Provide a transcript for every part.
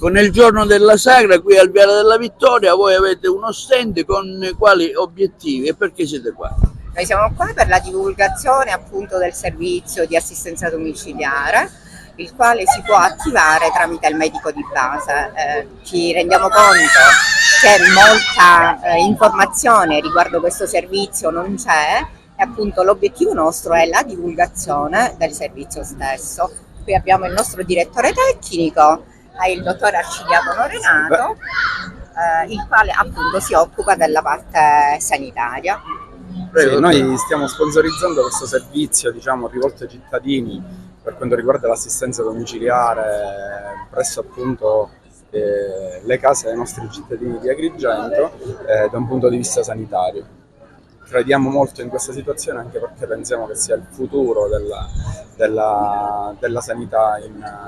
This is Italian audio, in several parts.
Ecco, nel giorno della sagra qui al Viale della Vittoria voi avete uno stand con quali obiettivi e perché siete qua? Noi siamo qua per la divulgazione appunto del servizio di assistenza domiciliare, il quale si può attivare tramite il medico di base. Ci rendiamo conto che molta informazione riguardo questo servizio non c'è e appunto l'obiettivo nostro è la divulgazione del servizio stesso. Qui abbiamo il nostro direttore tecnico, il dottor Arcidiacono Renato, il quale appunto si occupa della parte sanitaria. Sì, noi stiamo sponsorizzando questo servizio, diciamo, rivolto ai cittadini per quanto riguarda l'assistenza domiciliare presso appunto le case dei nostri cittadini di Agrigento da un punto di vista sanitario. Crediamo molto in questa situazione anche perché pensiamo che sia il futuro della sanità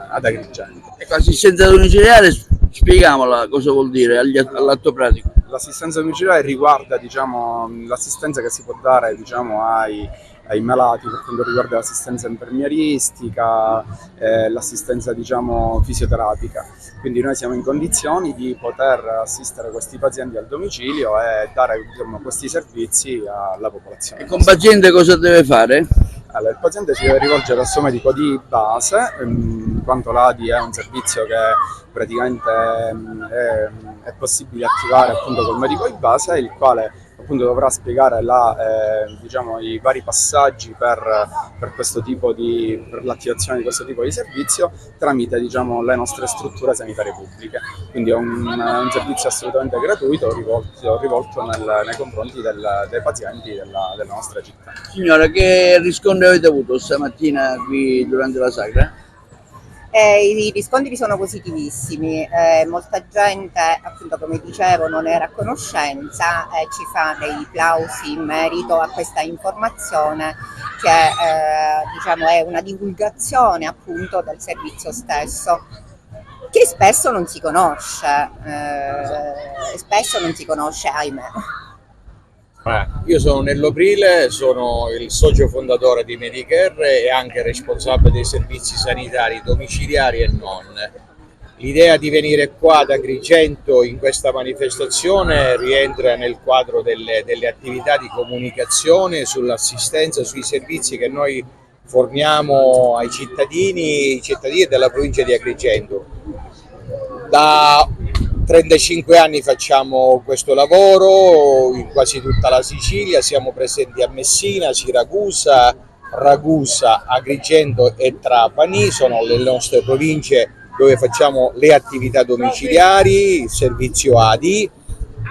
ad Agrigento. Ecco, assistenza domiciliare, spieghiamola cosa vuol dire all'atto pratico. L'assistenza domiciliare riguarda, diciamo, l'assistenza che si può dare, diciamo, ai malati per quanto riguarda l'assistenza infermieristica, l'assistenza, diciamo, fisioterapica. Quindi noi siamo in condizioni di poter assistere questi pazienti al domicilio e dare, diciamo, questi servizi alla popolazione. E con paziente cosa deve fare? Allora, il paziente si deve rivolgere al suo medico di base, in quanto l'ADI è un servizio che praticamente è possibile attivare appunto col medico di base, il quale appunto dovrà spiegare diciamo, i vari passaggi per questo tipo per l'attivazione di questo tipo di servizio tramite, diciamo, le nostre strutture sanitarie pubbliche. Quindi è un servizio assolutamente gratuito rivolto nei confronti dei pazienti della nostra città. Signora, che riscontro avete avuto stamattina qui durante la sagra? I riscontri sono positivissimi, molta gente, appunto come dicevo, non era a conoscenza e ci fa dei plausi in merito a questa informazione che diciamo è una divulgazione appunto del servizio stesso, che spesso non si conosce, ahimè. Io sono Nello Prile, sono il socio fondatore di Medicare e anche responsabile dei servizi sanitari domiciliari e non. L'idea di venire qua ad Agrigento in questa manifestazione rientra nel quadro delle attività di comunicazione sull'assistenza, sui servizi che noi forniamo ai cittadini della provincia di Agrigento. Da 35 anni facciamo questo lavoro in quasi tutta la Sicilia, siamo presenti a Messina, Siracusa, Ragusa, Agrigento e Trapani, sono le nostre province dove facciamo le attività domiciliari, il servizio ADI,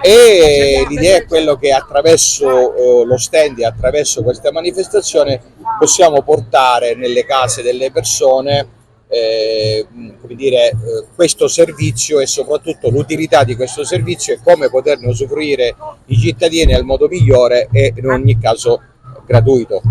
e l'idea è quello che attraverso lo stand e attraverso questa manifestazione possiamo portare nelle case delle persone come dire, questo servizio e soprattutto l'utilità di questo servizio e come poterne usufruire i cittadini al modo migliore e in ogni caso gratuito.